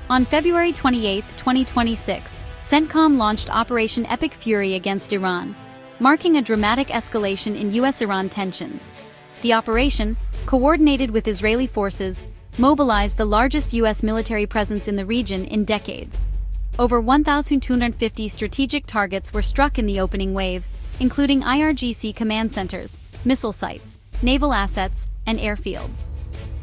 On February 28, 2026, CENTCOM launched Operation Epic Fury against Iran, marking a dramatic escalation in US-Iran tensions. The operation, coordinated with Israeli forces, mobilized the largest US military presence in the region in decades. Over 1,250 strategic targets were struck in the opening wave, including IRGC command centers, missile sites, naval assets, and airfields.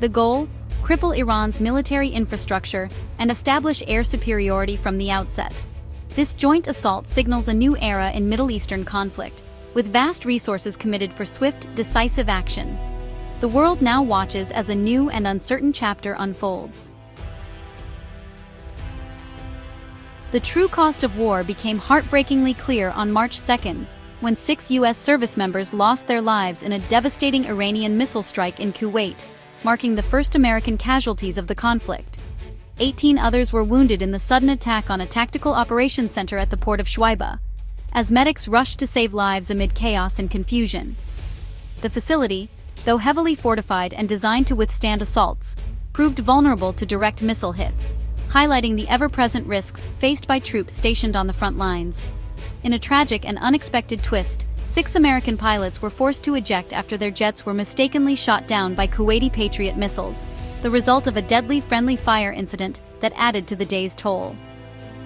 The goal? Cripple Iran's military infrastructure and establish air superiority from the outset. This joint assault signals a new era in Middle Eastern conflict, with vast resources committed for swift, decisive action. The world now watches as a new and uncertain chapter unfolds. The true cost of war became heartbreakingly clear on March 2, when 6 U.S. service members lost their lives in a devastating Iranian missile strike in Kuwait, marking the first American casualties of the conflict. 18 others were wounded in the sudden attack on a tactical operations center at the port of Shuaiba, as medics rushed to save lives amid chaos and confusion. The facility, though heavily fortified and designed to withstand assaults, proved vulnerable to direct missile hits, highlighting the ever-present risks faced by troops stationed on the front lines. In a tragic and unexpected twist, 6 American pilots were forced to eject after their jets were mistakenly shot down by Kuwaiti Patriot missiles, the result of a deadly friendly fire incident that added to the day's toll.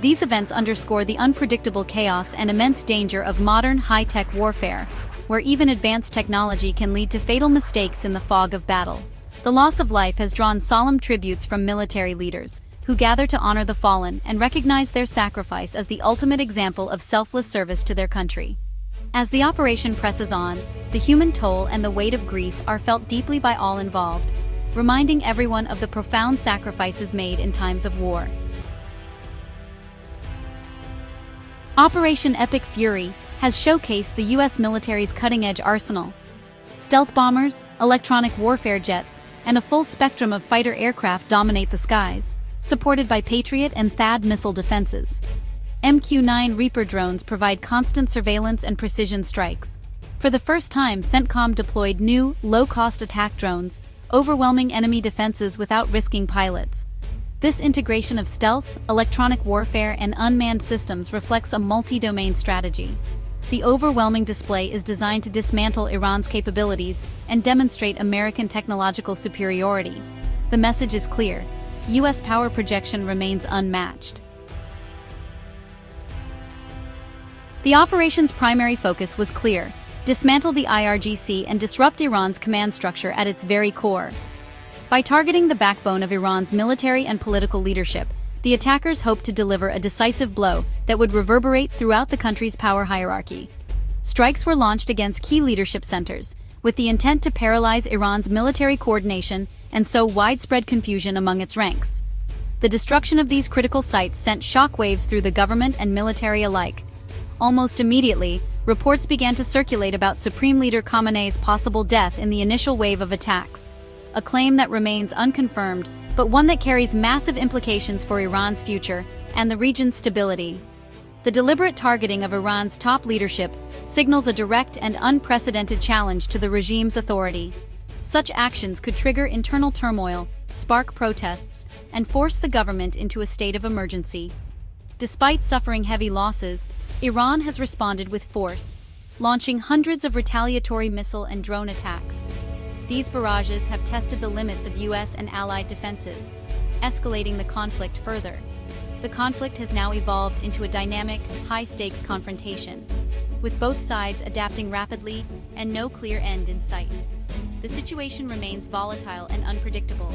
These events underscore the unpredictable chaos and immense danger of modern high-tech warfare, where even advanced technology can lead to fatal mistakes in the fog of battle. The loss of life has drawn solemn tributes from military leaders, who gather to honor the fallen and recognize their sacrifice as the ultimate example of selfless service to their country. As the operation presses on, the human toll and the weight of grief are felt deeply by all involved, reminding everyone of the profound sacrifices made in times of war. Operation Epic Fury has showcased the U.S. military's cutting-edge arsenal. Stealth bombers, electronic warfare jets, and a full spectrum of fighter aircraft dominate the skies, supported by Patriot and THAAD missile defenses. MQ-9 Reaper drones provide constant surveillance and precision strikes. For the first time, CENTCOM deployed new, low-cost attack drones, overwhelming enemy defenses without risking pilots. This integration of stealth, electronic warfare, and unmanned systems reflects a multi-domain strategy. The overwhelming display is designed to dismantle Iran's capabilities and demonstrate American technological superiority. The message is clear: U.S. power projection remains unmatched. The operation's primary focus was clear: dismantle the IRGC and disrupt Iran's command structure at its very core. By targeting the backbone of Iran's military and political leadership, the attackers hoped to deliver a decisive blow that would reverberate throughout the country's power hierarchy. Strikes were launched against key leadership centers, with the intent to paralyze Iran's military coordination and sow widespread confusion among its ranks. The destruction of these critical sites sent shockwaves through the government and military alike. Almost immediately, reports began to circulate about Supreme Leader Khamenei's possible death in the initial wave of attacks, a claim that remains unconfirmed, but one that carries massive implications for Iran's future and the region's stability. The deliberate targeting of Iran's top leadership signals a direct and unprecedented challenge to the regime's authority. Such actions could trigger internal turmoil, spark protests, and force the government into a state of emergency. Despite suffering heavy losses, Iran has responded with force, launching hundreds of retaliatory missile and drone attacks. These barrages have tested the limits of U.S. and allied defenses, escalating the conflict further. The conflict has now evolved into a dynamic, high-stakes confrontation, with both sides adapting rapidly and no clear end in sight. The situation remains volatile and unpredictable.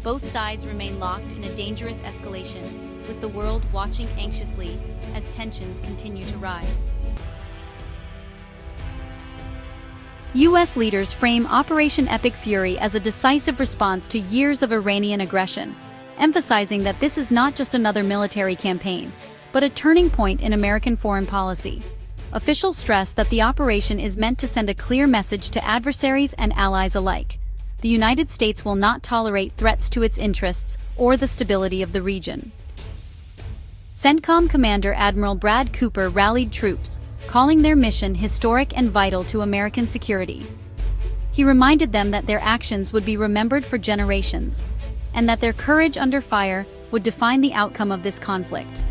Both sides remain locked in a dangerous escalation, with the world watching anxiously as tensions continue to rise. U.S. leaders frame Operation Epic Fury as a decisive response to years of Iranian aggression, emphasizing that this is not just another military campaign, but a turning point in American foreign policy. Officials stress that the operation is meant to send a clear message to adversaries and allies alike. The United States will not tolerate threats to its interests or the stability of the region. CENTCOM Commander Admiral Brad Cooper rallied troops, calling their mission historic and vital to American security. He reminded them that their actions would be remembered for generations, and that their courage under fire would define the outcome of this conflict.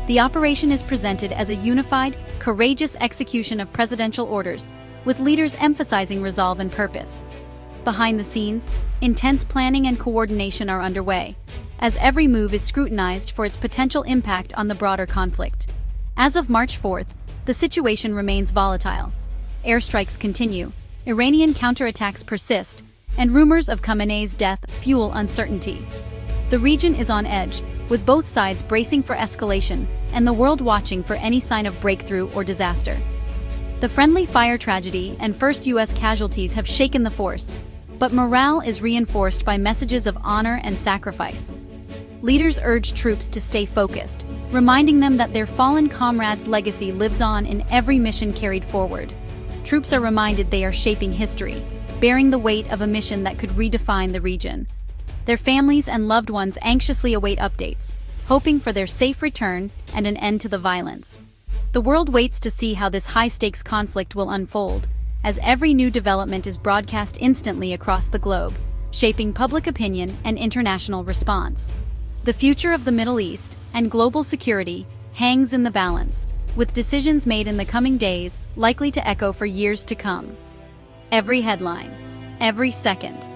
The operation is presented as a unified, courageous execution of presidential orders, with leaders emphasizing resolve and purpose. Behind the scenes, intense planning and coordination are underway, as every move is scrutinized for its potential impact on the broader conflict. As of March 4th, the situation remains volatile. Airstrikes continue, Iranian counterattacks persist, and rumors of Khamenei's death fuel uncertainty. The region is on edge, with both sides bracing for escalation and the world watching for any sign of breakthrough or disaster. The friendly fire tragedy and first U.S. casualties have shaken the force, but morale is reinforced by messages of honor and sacrifice. Leaders urge troops to stay focused, reminding them that their fallen comrades' legacy lives on in every mission carried forward. Troops are reminded they are shaping history, bearing the weight of a mission that could redefine the region. Their families and loved ones anxiously await updates, hoping for their safe return and an end to the violence. The world waits to see how this high-stakes conflict will unfold, as every new development is broadcast instantly across the globe, shaping public opinion and international response. The future of the Middle East and global security hangs in the balance, with decisions made in the coming days likely to echo for years to come. Every headline, every second,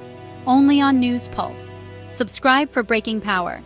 only on News Pulse. Subscribe for breaking power.